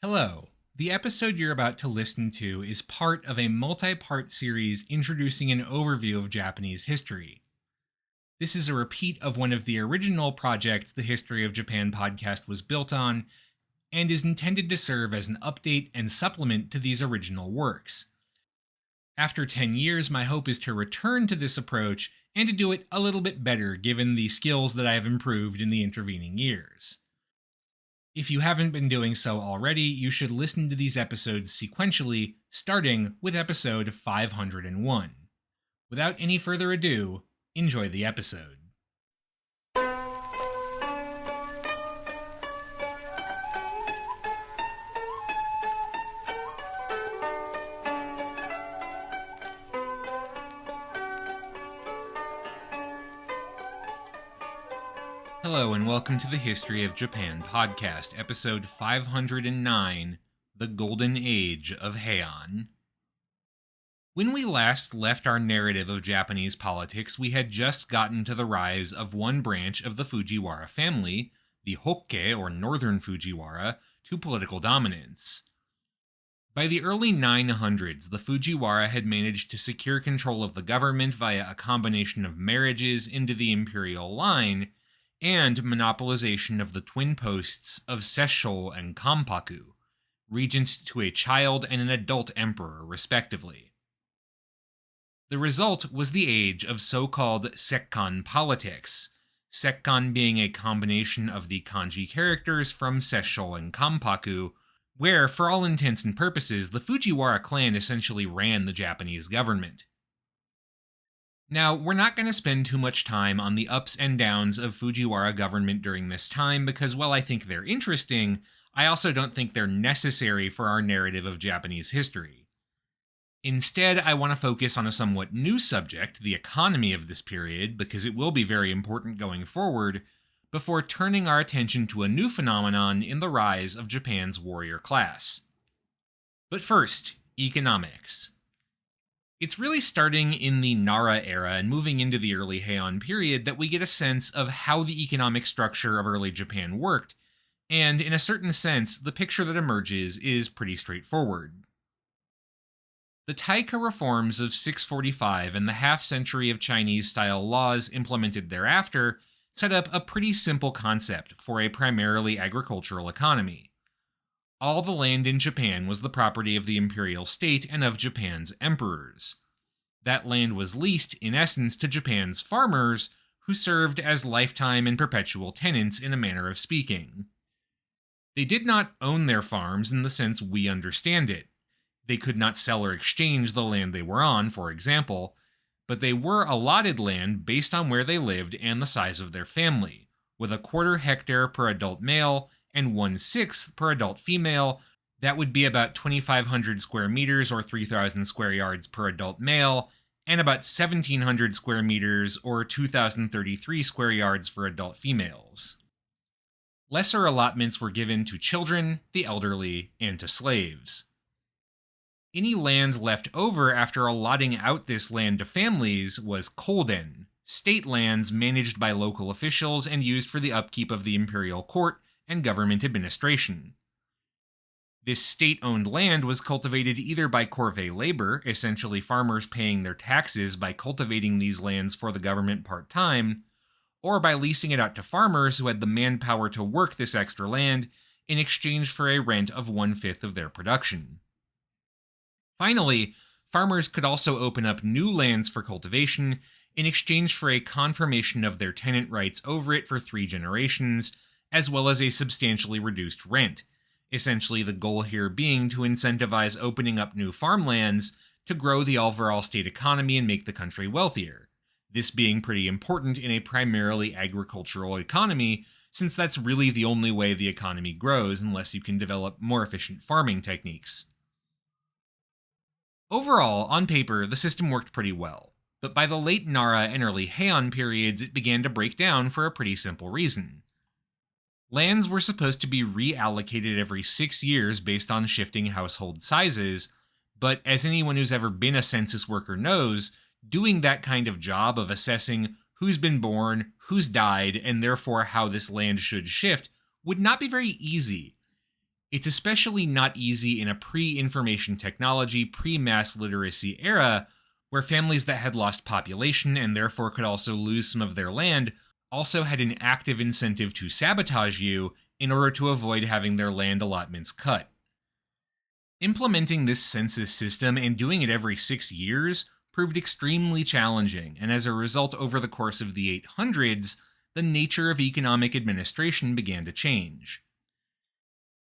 Hello. The episode you're about to listen to is part of a multi part series introducing an overview of Japanese history. This is a repeat of one of the original projects the History of Japan podcast was built on, and is intended to serve as an update and supplement to these original works. After 10 years, my hope is to return to this approach and to do it a little bit better given the skills that I have improved in the intervening years. If you haven't been doing so already, you should listen to these episodes sequentially, starting with episode 501. Without any further ado, enjoy the episode. Hello and welcome to the History of Japan podcast, episode 509, The Golden Age of Heian. When we last left our narrative of Japanese politics, we had just gotten to the rise of one branch of the Fujiwara family, the Hokke or Northern Fujiwara, to political dominance. By the early 900s, the Fujiwara had managed to secure control of the government via a combination of marriages into the imperial line and monopolization of the twin posts of Sessho and Kampaku, regent to a child and an adult emperor, respectively. The result was the age of so-called Sekkan politics, Sekkan being a combination of the kanji characters from Sessho and Kampaku, where, for all intents and purposes, the Fujiwara clan essentially ran the Japanese government. Now, we're not going to spend too much time on the ups and downs of Fujiwara government during this time because, while I think they're interesting, I also don't think they're necessary for our narrative of Japanese history. Instead, I want to focus on a somewhat new subject, the economy of this period, because it will be very important going forward, before turning our attention to a new phenomenon in the rise of Japan's warrior class. But first, economics. It's really starting in the Nara era and moving into the early Heian period that we get a sense of how the economic structure of early Japan worked, and in a certain sense, the picture that emerges is pretty straightforward. The Taika reforms of 645 and the half-century of Chinese-style laws implemented thereafter set up a pretty simple concept for a primarily agricultural economy. All the land in Japan was the property of the imperial state and of Japan's emperors. That land was leased, in essence, to Japan's farmers, who served as lifetime and perpetual tenants in a manner of speaking. They did not own their farms in the sense we understand it. They could not sell or exchange the land they were on, for example, but they were allotted land based on where they lived and the size of their family, with a quarter hectare per adult male and 1/6 per adult female. That would be about 2,500 square meters or 3,000 square yards per adult male, and about 1,700 square meters or 2,033 square yards for adult females. Lesser allotments were given to children, the elderly, and to slaves. Any land left over after allotting out this land to families was koden, state lands managed by local officials and used for the upkeep of the imperial court and government administration. This state-owned land was cultivated either by corvée labor, essentially farmers paying their taxes by cultivating these lands for the government part-time, or by leasing it out to farmers who had the manpower to work this extra land in exchange for a rent of 1/5 of their production. Finally, farmers could also open up new lands for cultivation in exchange for a confirmation of their tenant rights over it for 3 generations, as well as a substantially reduced rent, essentially the goal here being to incentivize opening up new farmlands to grow the overall state economy and make the country wealthier, this being pretty important in a primarily agricultural economy, since that's really the only way the economy grows unless you can develop more efficient farming techniques. Overall, on paper, the system worked pretty well, but by the late Nara and early Heian periods it began to break down for a pretty simple reason. Lands were supposed to be reallocated every 6 years based on shifting household sizes, but as anyone who's ever been a census worker knows, doing that kind of job of assessing who's been born, who's died, and therefore how this land should shift would not be very easy. It's especially not easy in a pre-information technology, pre-mass literacy era, where families that had lost population and therefore could also lose some of their land also had an active incentive to sabotage you in order to avoid having their land allotments cut. Implementing this census system and doing it every 6 years proved extremely challenging, and as a result, over the course of the 800s, the nature of economic administration began to change.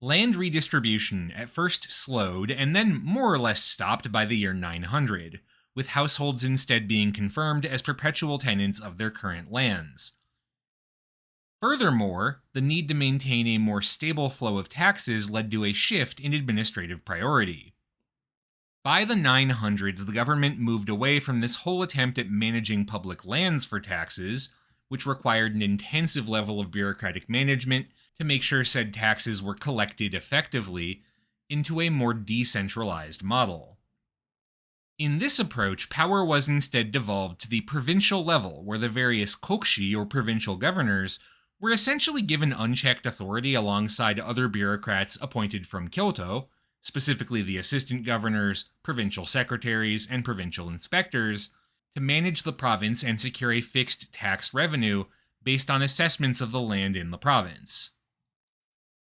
Land redistribution at first slowed and then more or less stopped by the year 900, with households instead being confirmed as perpetual tenants of their current lands. Furthermore, the need to maintain a more stable flow of taxes led to a shift in administrative priority. By the 900s, the government moved away from this whole attempt at managing public lands for taxes, which required an intensive level of bureaucratic management to make sure said taxes were collected effectively, into a more decentralized model. In this approach, power was instead devolved to the provincial level, where the various kokshi or provincial governors were essentially given unchecked authority alongside other bureaucrats appointed from Kyoto, specifically the assistant governors, provincial secretaries, and provincial inspectors, to manage the province and secure a fixed tax revenue based on assessments of the land in the province.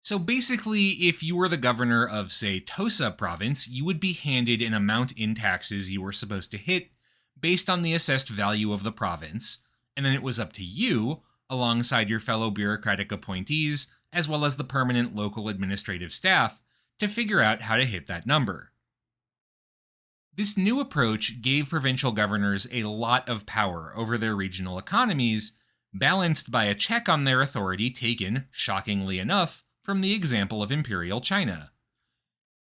So basically, if you were the governor of, say, Tosa province, you would be handed an amount in taxes you were supposed to hit based on the assessed value of the province, and then it was up to you, alongside your fellow bureaucratic appointees, as well as the permanent local administrative staff, to figure out how to hit that number. This new approach gave provincial governors a lot of power over their regional economies, balanced by a check on their authority taken, shockingly enough, from the example of Imperial China.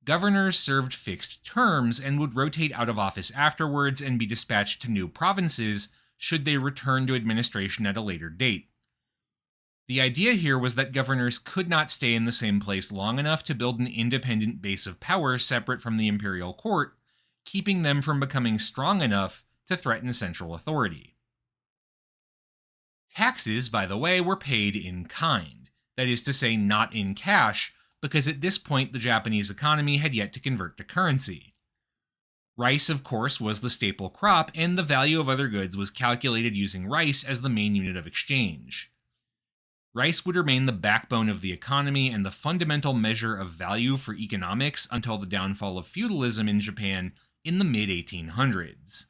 Governors served fixed terms and would rotate out of office afterwards and be dispatched to new provinces should they return to administration at a later date. The idea here was that governors could not stay in the same place long enough to build an independent base of power separate from the imperial court, keeping them from becoming strong enough to threaten central authority. Taxes, by the way, were paid in kind, that is to say, not in cash, because at this point the Japanese economy had yet to convert to currency. Rice, of course, was the staple crop, and the value of other goods was calculated using rice as the main unit of exchange. Rice would remain the backbone of the economy and the fundamental measure of value for economics until the downfall of feudalism in Japan in the mid-1800s.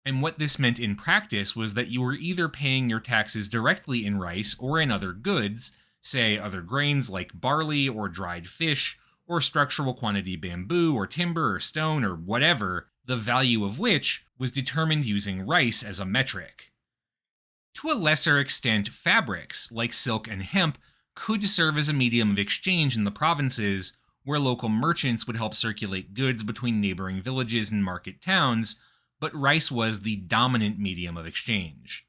And what this meant in practice was that you were either paying your taxes directly in rice or in other goods, say other grains like barley or dried fish, or structural quantity bamboo or timber or stone or whatever, the value of which was determined using rice as a metric. To a lesser extent, fabrics, like silk and hemp, could serve as a medium of exchange in the provinces, where local merchants would help circulate goods between neighboring villages and market towns, but rice was the dominant medium of exchange.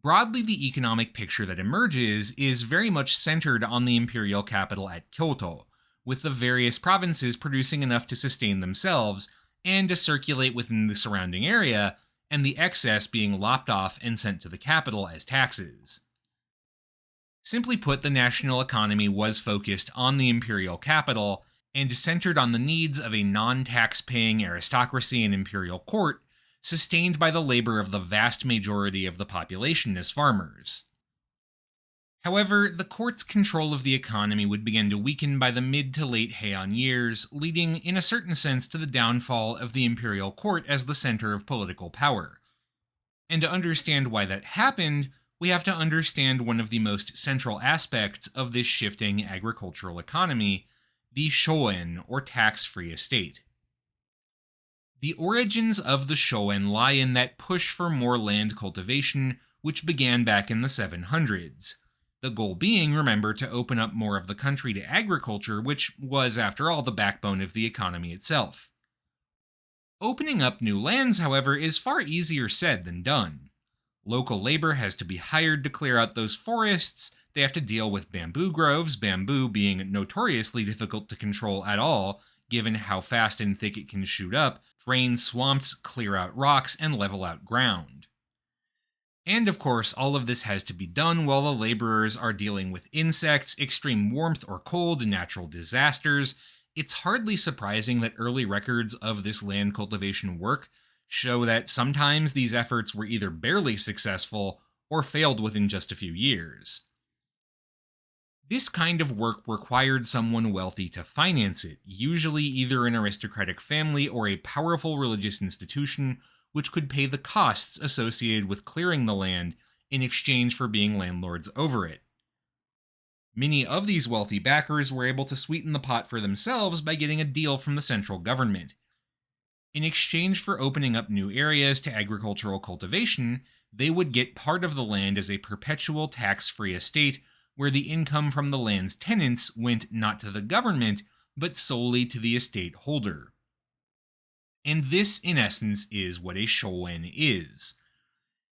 Broadly, the economic picture that emerges is very much centered on the imperial capital at Kyoto, with the various provinces producing enough to sustain themselves and to circulate within the surrounding area, and the excess being lopped off and sent to the capital as taxes. Simply put, the national economy was focused on the imperial capital and centered on the needs of a non-tax-paying aristocracy and imperial court, sustained by the labor of the vast majority of the population as farmers. However, the court's control of the economy would begin to weaken by the mid to late Heian years, leading in a certain sense to the downfall of the imperial court as the center of political power. And to understand why that happened, we have to understand one of the most central aspects of this shifting agricultural economy, the shoen, or tax-free estate. The origins of the shoen lie in that push for more land cultivation, which began back in the 700s. The goal being, remember, to open up more of the country to agriculture, which was, after all, the backbone of the economy itself. Opening up new lands, however, is far easier said than done. Local labor has to be hired to clear out those forests, they have to deal with bamboo groves, bamboo being notoriously difficult to control at all, given how fast and thick it can shoot up, drain swamps, clear out rocks, and level out ground. And of course, all of this has to be done while the laborers are dealing with insects, extreme warmth or cold, and natural disasters. It's hardly surprising that early records of this land cultivation work show that sometimes these efforts were either barely successful or failed within just a few years. This kind of work required someone wealthy to finance it, usually either an aristocratic family or a powerful religious institution which could pay the costs associated with clearing the land in exchange for being landlords over it. Many of these wealthy backers were able to sweeten the pot for themselves by getting a deal from the central government. In exchange for opening up new areas to agricultural cultivation, they would get part of the land as a perpetual tax-free estate where the income from the land's tenants went not to the government, but solely to the estate holder. And this, in essence, is what a shoen is.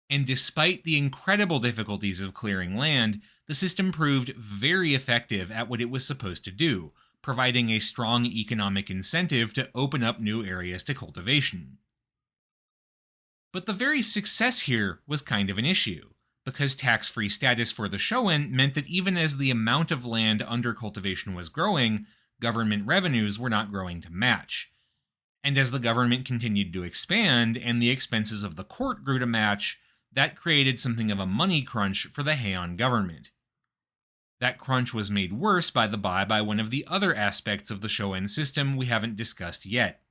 And despite the incredible difficulties of clearing land, the system proved very effective at what it was supposed to do, providing a strong economic incentive to open up new areas to cultivation. But the very success here was kind of an issue, because tax-free status for the shoen meant that even as the amount of land under cultivation was growing, government revenues were not growing to match. And as the government continued to expand and the expenses of the court grew to match, that created something of a money crunch for the Heian government. That crunch was made worse by one of the other aspects of the shoen system we haven't discussed yet.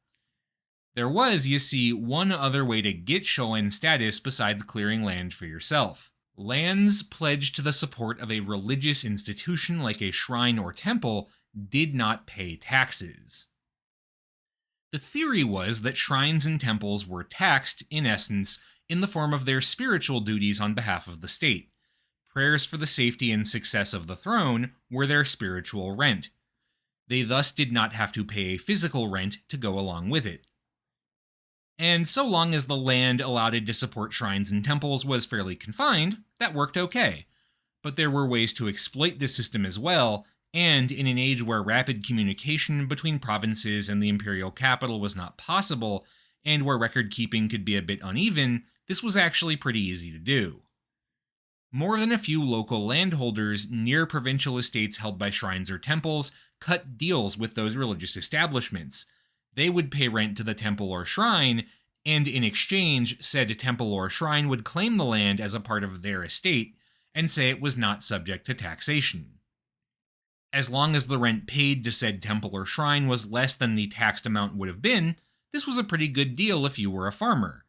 There was, you see, one other way to get shoen status besides clearing land for yourself. Lands pledged to the support of a religious institution like a shrine or temple did not pay taxes. The theory was that shrines and temples were taxed, in essence, in the form of their spiritual duties on behalf of the state. Prayers for the safety and success of the throne were their spiritual rent. They thus did not have to pay a physical rent to go along with it. And so long as the land allotted to support shrines and temples was fairly confined, that worked okay. But there were ways to exploit this system as well, and in an age where rapid communication between provinces and the imperial capital was not possible, and where record keeping could be a bit uneven, this was actually pretty easy to do. More than a few local landholders near provincial estates held by shrines or temples cut deals with those religious establishments. They would pay rent to the temple or shrine, and in exchange, said temple or shrine would claim the land as a part of their estate and say it was not subject to taxation. As long as the rent paid to said temple or shrine was less than the taxed amount would have been, this was a pretty good deal if you were a farmer.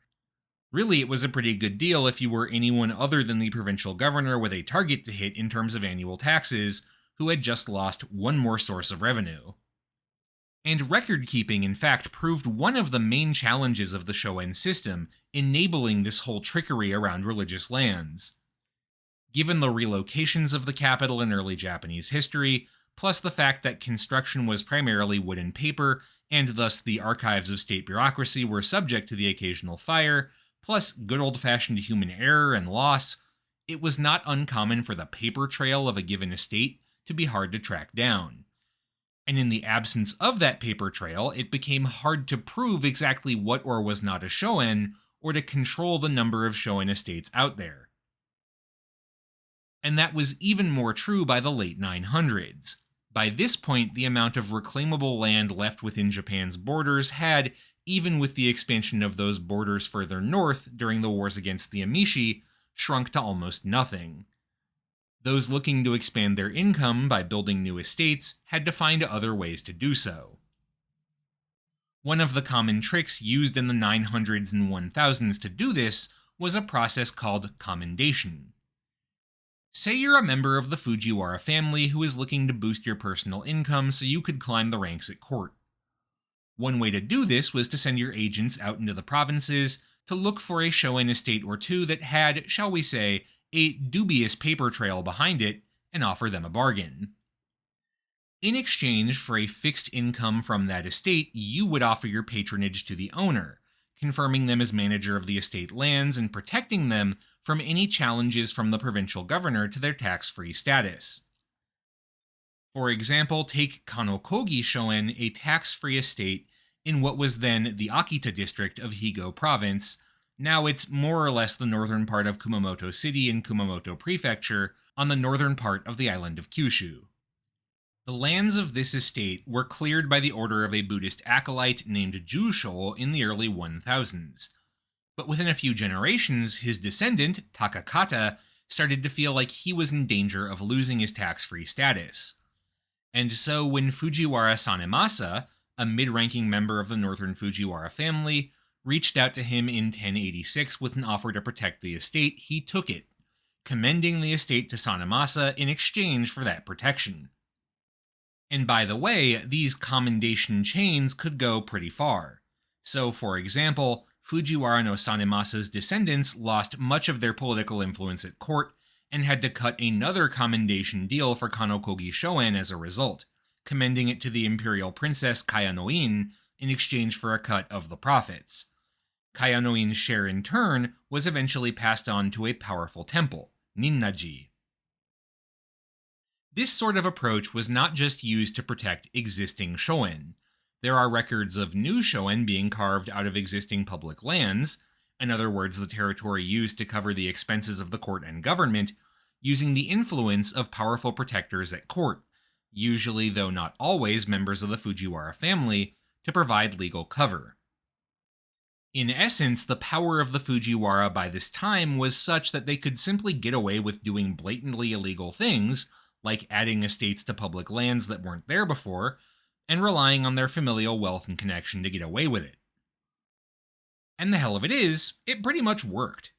Really, it was a pretty good deal if you were anyone other than the provincial governor with a target to hit in terms of annual taxes, who had just lost one more source of revenue. And record keeping, in fact, proved one of the main challenges of the shoen system, enabling this whole trickery around religious lands. Given the relocations of the capital in early Japanese history, plus the fact that construction was primarily wood and paper, and thus the archives of state bureaucracy were subject to the occasional fire, plus good old-fashioned human error and loss, it was not uncommon for the paper trail of a given estate to be hard to track down. And in the absence of that paper trail, it became hard to prove exactly what or was not a shoen, or to control the number of shoen estates out there. And that was even more true by the late 900s. By this point, the amount of reclaimable land left within Japan's borders had, even with the expansion of those borders further north during the wars against the Emishi, shrunk to almost nothing. Those looking to expand their income by building new estates had to find other ways to do so. One of the common tricks used in the 900s and 1000s to do this was a process called commendation. Say you're a member of the Fujiwara family who is looking to boost your personal income so you could climb the ranks at court. One way to do this was to send your agents out into the provinces to look for a shoen estate or two that had, shall we say, a dubious paper trail behind it, and offer them a bargain. In exchange for a fixed income from that estate, you would offer your patronage to the owner, confirming them as manager of the estate lands and protecting them from any challenges from the provincial governor to their tax-free status. For example, take Kanokogi Shoen, a tax-free estate in what was then the Akita district of Higo province, Now it's more or less the northern part of Kumamoto City in Kumamoto Prefecture on the northern part of the island of Kyushu. The lands of this estate were cleared by the order of a Buddhist acolyte named Jusho in the early 1000s. But within a few generations, his descendant, Takakata, started to feel like he was in danger of losing his tax-free status. And so when Fujiwara Sanemasa, a mid-ranking member of the northern Fujiwara family, reached out to him in 1086 with an offer to protect the estate, he took it, commending the estate to Sanemasa in exchange for that protection. And by the way, these commendation chains could go pretty far. So, for example, Fujiwara no Sanemasa's descendants lost much of their political influence at court and had to cut another commendation deal for Kanokogi Shoen as a result, commending it to the imperial princess Kayanoin in exchange for a cut of the profits. Kayanoin's share in turn was eventually passed on to a powerful temple, Ninnaji. This sort of approach was not just used to protect existing shoen. There are records of new shoen being carved out of existing public lands, in other words, the territory used to cover the expenses of the court and government, using the influence of powerful protectors at court, usually, though not always, members of the Fujiwara family, to provide legal cover. In essence, the power of the Fujiwara by this time was such that they could simply get away with doing blatantly illegal things, like adding estates to public lands that weren't there before, and relying on their familial wealth and connection to get away with it. And the hell of it is, it pretty much worked.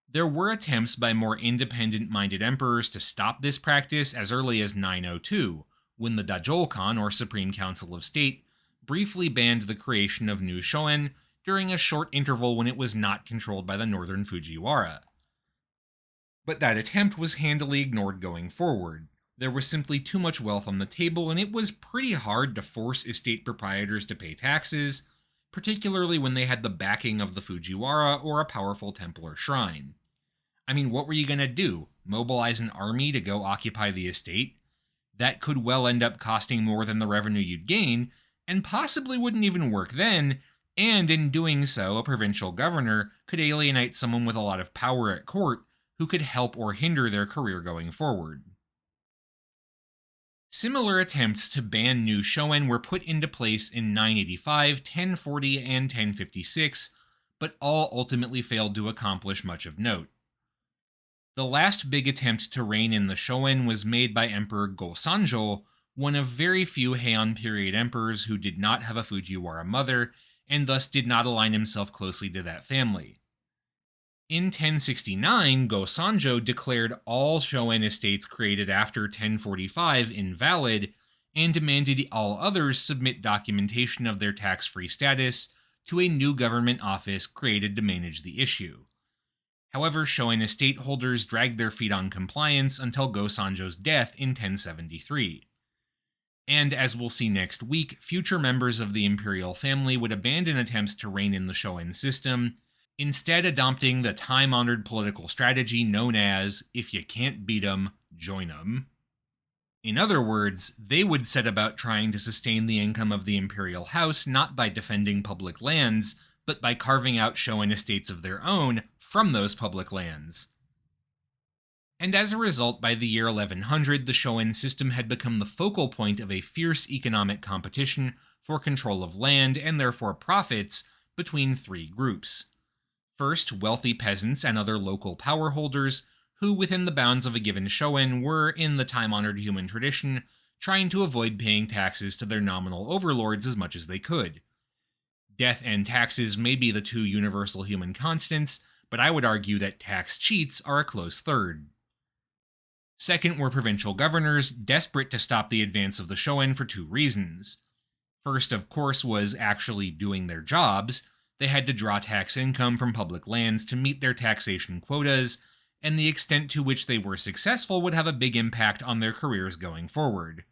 There were attempts by more independent-minded emperors to stop this practice as early as 902, when the Dajokan, or Supreme Council of State, briefly banned the creation of new shoen during a short interval when it was not controlled by the northern Fujiwara. But that attempt was handily ignored going forward. There was simply too much wealth on the table, and it was pretty hard to force estate proprietors to pay taxes, particularly when they had the backing of the Fujiwara or a powerful temple or shrine. I mean, what were you gonna do? Mobilize an army to go occupy the estate? That could well end up costing more than the revenue you'd gain, and possibly wouldn't even work then, and in doing so, a provincial governor could alienate someone with a lot of power at court who could help or hinder their career going forward. Similar attempts to ban new shoen were put into place in 985, 1040, and 1056, but all ultimately failed to accomplish much of note. The last big attempt to rein in the shoen was made by Emperor Go-Sanjo, one of very few Heian period emperors who did not have a Fujiwara mother, and thus did not align himself closely to that family. In 1069, Go-Sanjo declared all shoen estates created after 1045 invalid, and demanded all others submit documentation of their tax-free status to a new government office created to manage the issue. However, shoen estate holders dragged their feet on compliance until Go-Sanjo's death in 1073. And as we'll see next week, future members of the imperial family would abandon attempts to rein in the shoen system, instead adopting the time-honored political strategy known as, if you can't beat 'em, join 'em. In other words, they would set about trying to sustain the income of the imperial house not by defending public lands, but by carving out shoen estates of their own from those public lands. And as a result, by the year 1100, the shoen system had become the focal point of a fierce economic competition for control of land and therefore profits between three groups. First, wealthy peasants and other local power holders, who within the bounds of a given shoen were, in the time-honored human tradition, trying to avoid paying taxes to their nominal overlords as much as they could. Death and taxes may be the two universal human constants, but I would argue that tax cheats are a close third. Second were provincial governors, desperate to stop the advance of the shoen for two reasons. First, of course, was actually doing their jobs. They had to draw tax income from public lands to meet their taxation quotas, and the extent to which they were successful would have a big impact on their careers going forward.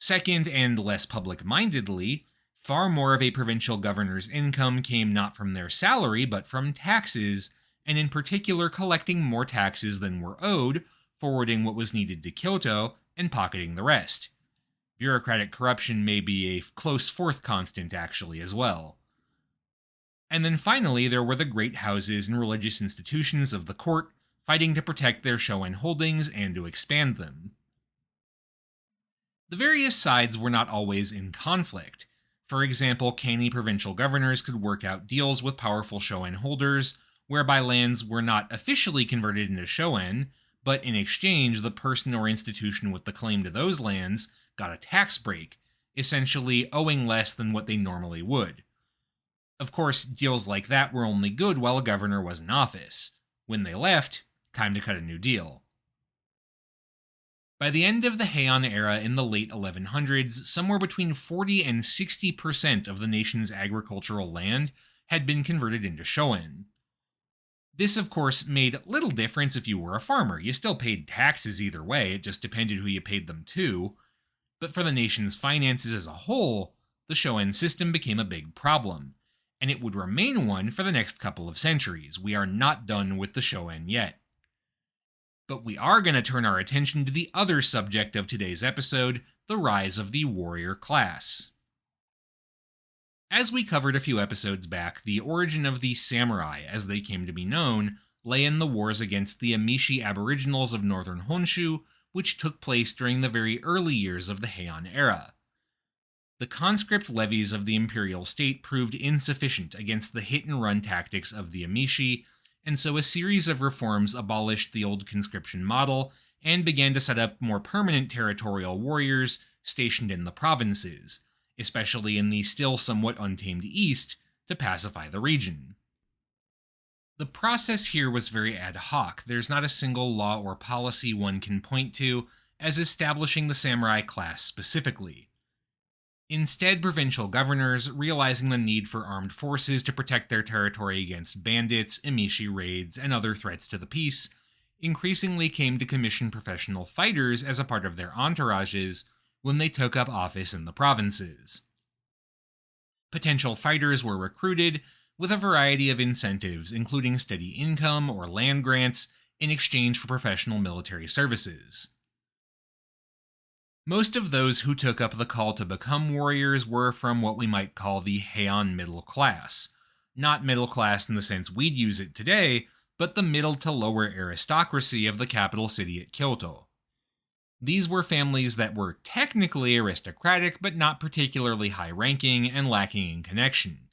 Second, and less public-mindedly, far more of a provincial governor's income came not from their salary, but from taxes, and in particular collecting more taxes than were owed, forwarding what was needed to Kyoto, and pocketing the rest. Bureaucratic corruption may be a close fourth constant, actually, as well. And then finally, there were the great houses and religious institutions of the court, fighting to protect their shoen holdings and to expand them. The various sides were not always in conflict. For example, canny provincial governors could work out deals with powerful shoen holders, whereby lands were not officially converted into shoen, but in exchange, the person or institution with the claim to those lands got a tax break, essentially owing less than what they normally would. Of course, deals like that were only good while a governor was in office. When they left, time to cut a new deal. By the end of the Heian era in the late 1100s, somewhere between 40 and 60% of the nation's agricultural land had been converted into shoen. This, of course, made little difference if you were a farmer. You still paid taxes either way, it just depended who you paid them to. But for the nation's finances as a whole, the shoen system became a big problem, and it would remain one for the next couple of centuries. We are not done with the shoen yet. But we are going to turn our attention to the other subject of today's episode, the rise of the warrior class. As we covered a few episodes back, the origin of the samurai, as they came to be known, lay in the wars against the Amishi aboriginals of northern Honshu, which took place during the very early years of the Heian era. The conscript levies of the imperial state proved insufficient against the hit-and-run tactics of the Amishi, and so a series of reforms abolished the old conscription model and began to set up more permanent territorial warriors stationed in the provinces, especially in the still somewhat untamed east, to pacify the region. The process here was very ad hoc. There's not a single law or policy one can point to as establishing the samurai class specifically. Instead, provincial governors, realizing the need for armed forces to protect their territory against bandits, emishi raids, and other threats to the peace, increasingly came to commission professional fighters as a part of their entourages when they took up office in the provinces. Potential fighters were recruited with a variety of incentives, including steady income or land grants, in exchange for professional military services. Most of those who took up the call to become warriors were from what we might call the Heian middle class. Not middle class in the sense we'd use it today, but the middle to lower aristocracy of the capital city at Kyoto. These were families that were technically aristocratic, but not particularly high-ranking and lacking in connection.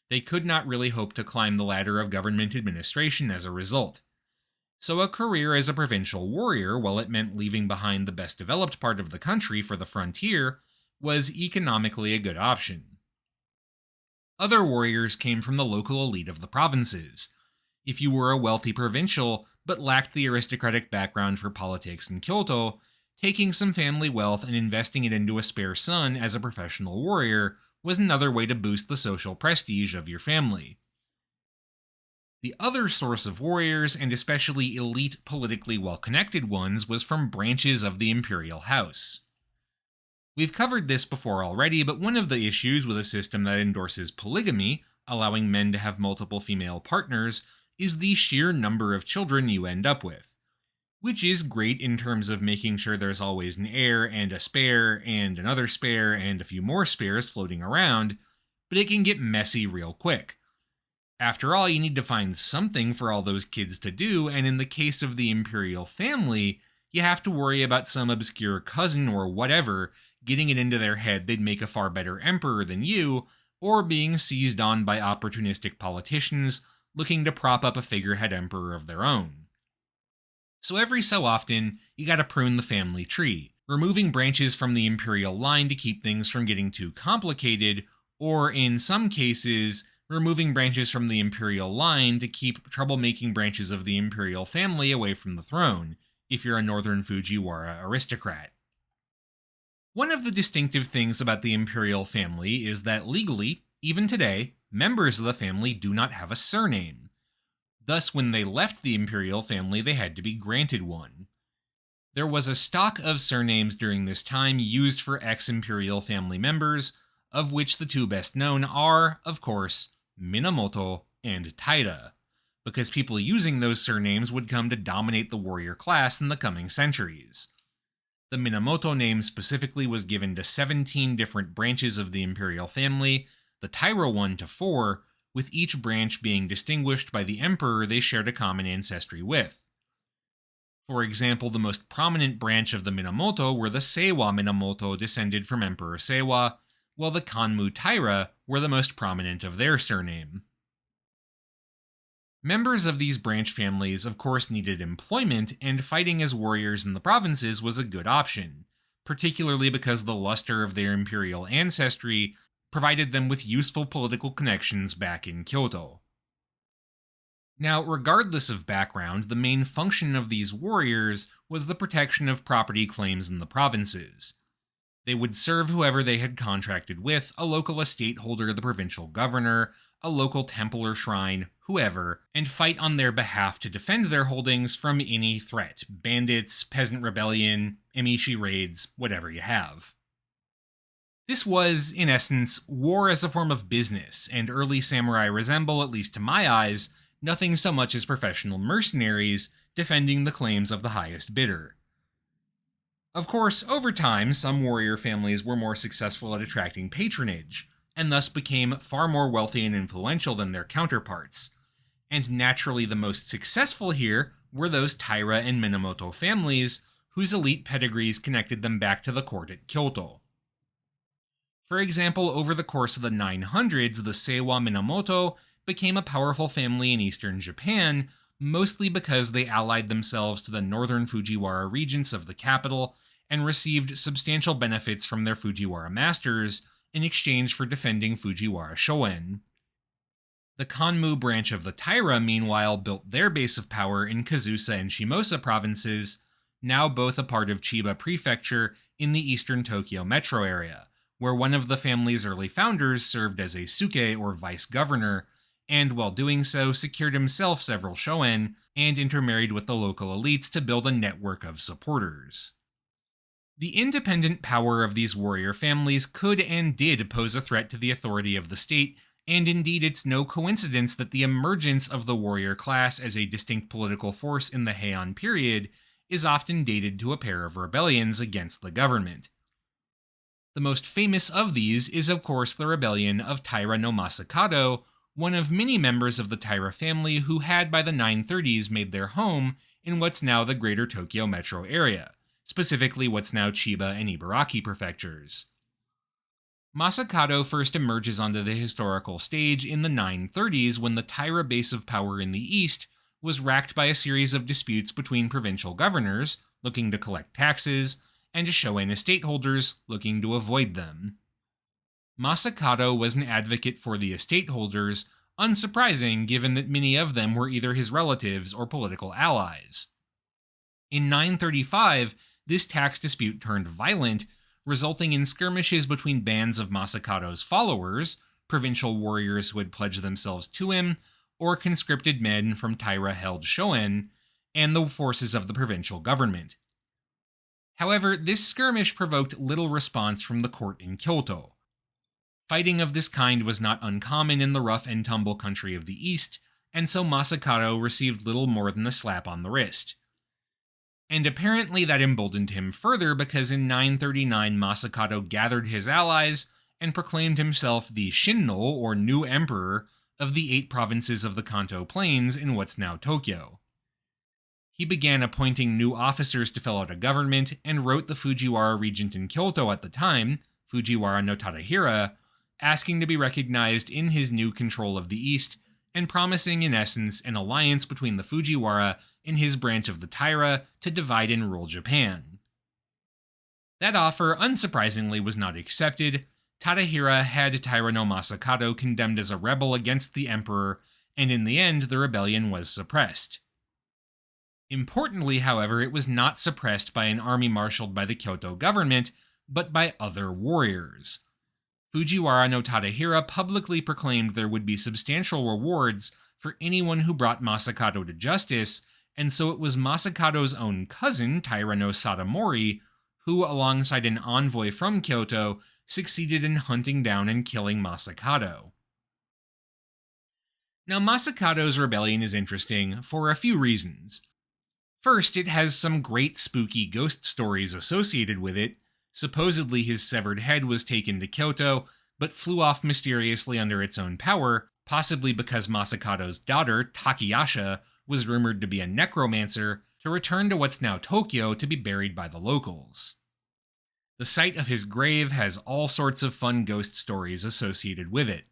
They could not really hope to climb the ladder of government administration as a result. So a career as a provincial warrior, while it meant leaving behind the best developed part of the country for the frontier, was economically a good option. Other warriors came from the local elite of the provinces. If you were a wealthy provincial, but lacked the aristocratic background for politics in Kyoto, taking some family wealth and investing it into a spare son as a professional warrior was another way to boost the social prestige of your family. The other source of warriors, and especially elite politically well-connected ones, was from branches of the imperial house. We've covered this before already, but one of the issues with a system that endorses polygamy, allowing men to have multiple female partners, is the sheer number of children you end up with. Which is great in terms of making sure there's always an heir and a spare and another spare and a few more spares floating around, but it can get messy real quick. After all, you need to find something for all those kids to do, and in the case of the imperial family, you have to worry about some obscure cousin or whatever getting it into their head they'd make a far better emperor than you, or being seized on by opportunistic politicians looking to prop up a figurehead emperor of their own. So every so often, you gotta prune the family tree, removing branches from the imperial line to keep things from getting too complicated, or in some cases, removing branches from the imperial line to keep troublemaking branches of the imperial family away from the throne, if you're a northern Fujiwara aristocrat. One of the distinctive things about the imperial family is that legally, even today, members of the family do not have a surname. Thus, when they left the imperial family, they had to be granted one. There was a stock of surnames during this time used for ex-imperial family members, of which the two best known are, of course, Minamoto and Taira, because people using those surnames would come to dominate the warrior class in the coming centuries. The Minamoto name specifically was given to 17 different branches of the imperial family, the Taira one to 4, with each branch being distinguished by the emperor they shared a common ancestry with. For example, the most prominent branch of the Minamoto were the Seiwa Minamoto, descended from Emperor Seiwa, while the Kanmu Taira were the most prominent of their surname. Members of these branch families, of course, needed employment, and fighting as warriors in the provinces was a good option, particularly because the luster of their imperial ancestry provided them with useful political connections back in Kyoto. Now, regardless of background, the main function of these warriors was the protection of property claims in the provinces. They would serve whoever they had contracted with, a local estate holder, the provincial governor, a local temple or shrine, whoever, and fight on their behalf to defend their holdings from any threat: bandits, peasant rebellion, emishi raids, whatever you have. This was, in essence, war as a form of business, and early samurai resemble, at least to my eyes, nothing so much as professional mercenaries defending the claims of the highest bidder. Of course, over time, some warrior families were more successful at attracting patronage, and thus became far more wealthy and influential than their counterparts. And naturally, the most successful here were those Taira and Minamoto families, whose elite pedigrees connected them back to the court at Kyoto. For example, over the course of the 900s, the Seiwa Minamoto became a powerful family in eastern Japan, mostly because they allied themselves to the northern Fujiwara regents of the capital and received substantial benefits from their Fujiwara masters in exchange for defending Fujiwara shoen. The Kanmu branch of the Taira, meanwhile, built their base of power in Kazusa and Shimosa provinces, now both a part of Chiba Prefecture in the eastern Tokyo metro area, where one of the family's early founders served as a suke or vice-governor, and while doing so secured himself several shoen and intermarried with the local elites to build a network of supporters. The independent power of these warrior families could and did pose a threat to the authority of the state, and indeed it's no coincidence that the emergence of the warrior class as a distinct political force in the Heian period is often dated to a pair of rebellions against the government. The most famous of these is of course the rebellion of Taira no Masakado, one of many members of the Taira family who had by the 930s made their home in what's now the greater Tokyo metro area, specifically what's now Chiba and Ibaraki prefectures. Masakado first emerges onto the historical stage in the 930s when the Taira base of power in the east was racked by a series of disputes between provincial governors, looking to collect taxes, and shoen estate holders, looking to avoid them. Masakado was an advocate for the estate holders, unsurprising given that many of them were either his relatives or political allies. In 935, this tax dispute turned violent, resulting in skirmishes between bands of Masakado's followers, provincial warriors who had pledged themselves to him, or conscripted men from Taira-held shoen, and the forces of the provincial government. However, this skirmish provoked little response from the court in Kyoto. Fighting of this kind was not uncommon in the rough-and-tumble country of the East, and so Masakado received little more than a slap on the wrist. And apparently that emboldened him further because in 939 Masakado gathered his allies and proclaimed himself the Shinno, or new emperor, of the 8 provinces of the Kanto Plains in what's now Tokyo. He began appointing new officers to fill out a government and wrote the Fujiwara regent in Kyoto at the time, Fujiwara no Tadahira, asking to be recognized in his new control of the East, and promising in essence an alliance between the Fujiwara and his branch of the Taira to divide and rule Japan. That offer, unsurprisingly, was not accepted. Tadahira had Taira no Masakado condemned as a rebel against the emperor, and in the end the rebellion was suppressed. Importantly, however, it was not suppressed by an army marshaled by the Kyoto government, but by other warriors. Fujiwara no Tadahira publicly proclaimed there would be substantial rewards for anyone who brought Masakado to justice, and so it was Masakado's own cousin, Taira no Satomori, who, alongside an envoy from Kyoto, succeeded in hunting down and killing Masakado. Now, Masakado's rebellion is interesting for a few reasons. First, it has some great spooky ghost stories associated with it. Supposedly his severed head was taken to Kyoto, but flew off mysteriously under its own power, possibly because Masakado's daughter, Takayasha, was rumored to be a necromancer, to return to what's now Tokyo to be buried by the locals. The site of his grave has all sorts of fun ghost stories associated with it.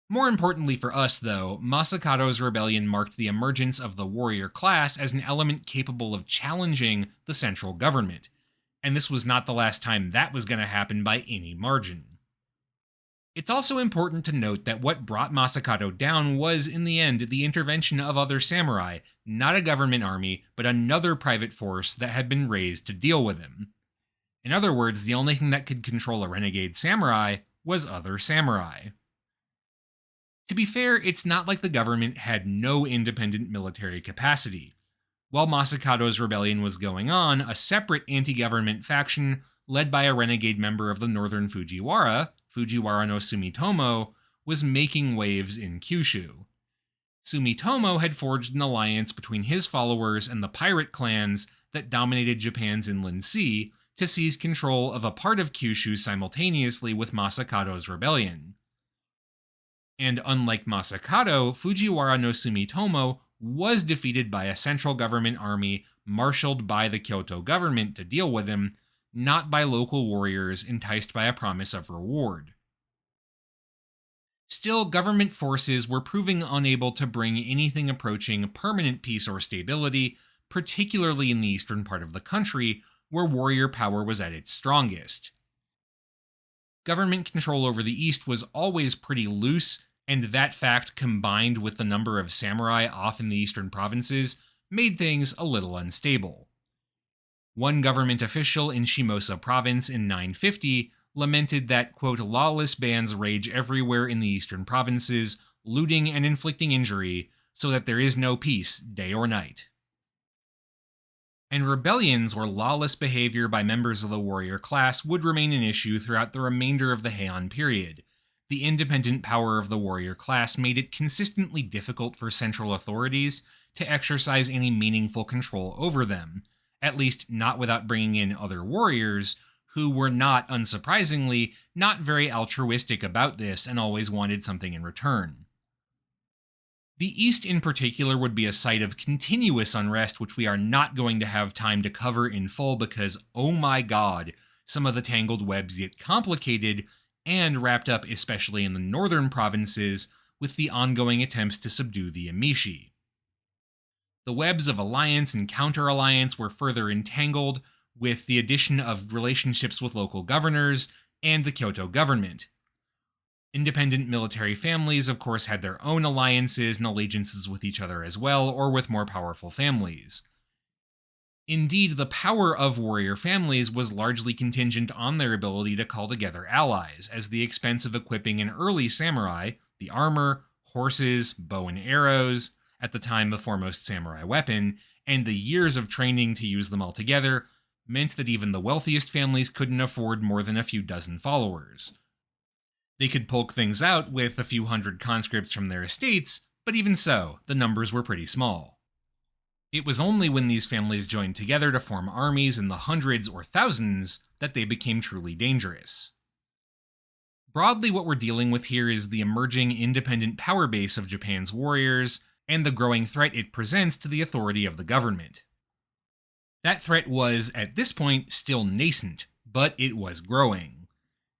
More importantly for us, though, Masakado's rebellion marked the emergence of the warrior class as an element capable of challenging the central government, and this was not the last time that was going to happen by any margin. It's also important to note that what brought Masakado down was, in the end, the intervention of other samurai, not a government army, but another private force that had been raised to deal with him. In other words, the only thing that could control a renegade samurai was other samurai. To be fair, it's not like the government had no independent military capacity. While Masakado's rebellion was going on, a separate anti-government faction, led by a renegade member of the northern Fujiwara no Sumitomo, was making waves in Kyushu. Sumitomo had forged an alliance between his followers and the pirate clans that dominated Japan's inland sea to seize control of a part of Kyushu simultaneously with Masakado's rebellion. And unlike Masakado, Fujiwara no Sumitomo was defeated by a central government army marshaled by the Kyoto government to deal with him, not by local warriors enticed by a promise of reward. Still, government forces were proving unable to bring anything approaching permanent peace or stability, particularly in the eastern part of the country, where warrior power was at its strongest. Government control over the east was always pretty loose, and that fact, combined with the number of samurai off in the eastern provinces, made things a little unstable. One government official in Shimosa province in 950 lamented that, quote, lawless bands rage everywhere in the eastern provinces, looting and inflicting injury, so that there is no peace day or night. And rebellions or lawless behavior by members of the warrior class would remain an issue throughout the remainder of the Heian period. The independent power of the warrior class made it consistently difficult for central authorities to exercise any meaningful control over them, at least not without bringing in other warriors, who were not, unsurprisingly, not very altruistic about this and always wanted something in return. The East in particular would be a site of continuous unrest, which we are not going to have time to cover in full because, oh my god, some of the tangled webs get complicated and wrapped up especially in the northern provinces with the ongoing attempts to subdue the Emishi. The webs of alliance and counter-alliance were further entangled with the addition of relationships with local governors and the Kyoto government. Independent military families, of course, had their own alliances and allegiances with each other as well, or with more powerful families. Indeed, the power of warrior families was largely contingent on their ability to call together allies, as the expense of equipping an early samurai, the armor, horses, bow and arrows, at the time the foremost samurai weapon, and the years of training to use them all together, meant that even the wealthiest families couldn't afford more than a few dozen followers. They could poke things out with a few hundred conscripts from their estates, but even so, the numbers were pretty small. It was only when these families joined together to form armies in the hundreds or thousands that they became truly dangerous. Broadly, what we're dealing with here is the emerging independent power base of Japan's warriors, and the growing threat it presents to the authority of the government. That threat was, at this point, still nascent, but it was growing.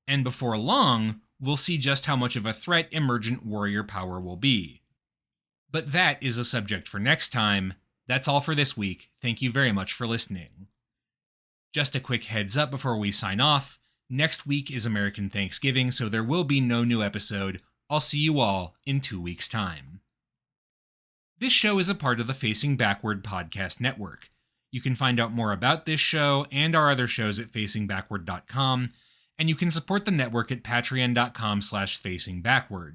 And before long, we'll see just how much of a threat emergent warrior power will be. But that is a subject for next time. That's all for this week. Thank you very much for listening. Just a quick heads up before we sign off. Next week is American Thanksgiving, so there will be no new episode. I'll see you all in 2 weeks' time. This show is a part of the Facing Backward podcast network. You can find out more about this show and our other shows at facingbackward.com, and you can support the network at patreon.com/facingbackward.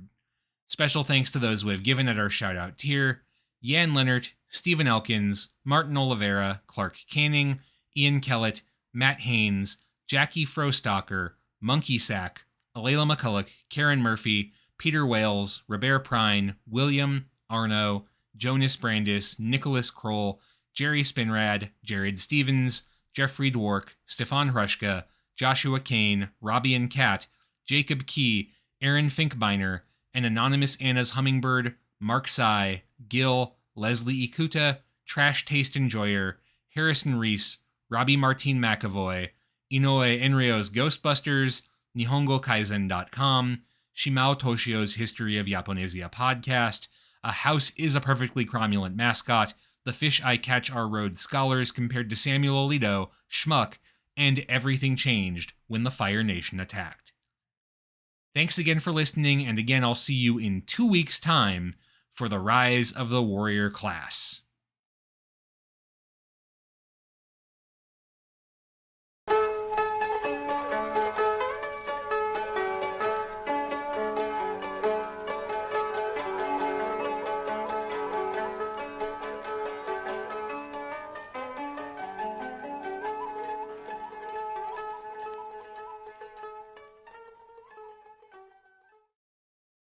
Special thanks to those who have given at our shoutout tier: Jan Leonard, Stephen Elkins, Martin Oliveira, Clark Canning, Ian Kellett, Matt Haynes, Jackie Frostocker, Monkey Sack, Alayla McCulloch, Karen Murphy, Peter Wales, Robert Prine, William, Arno, Jonas Brandis, Nicholas Kroll, Jerry Spinrad, Jared Stevens, Jeffrey Dwork, Stefan Hrushka, Joshua Kane, Robbie and Kat, Jacob Key, Aaron Finkbeiner, and Anonymous Anna's Hummingbird, Mark Sai, Gil, Leslie Ikuta, Trash Taste Enjoyer, Harrison Reese, Robbie Martin McAvoy, Inoue Enryo's Ghostbusters, NihongoKaizen.com, Shimao Toshio's History of Japonesia podcast, A House is a Perfectly Cromulent Mascot, The Fish I Catch Are Rhodes Scholars compared to Samuel Alito, Schmuck, and Everything Changed When the Fire Nation Attacked. Thanks again for listening, and again I'll see you in 2 weeks' time for the Rise of the Warrior Class.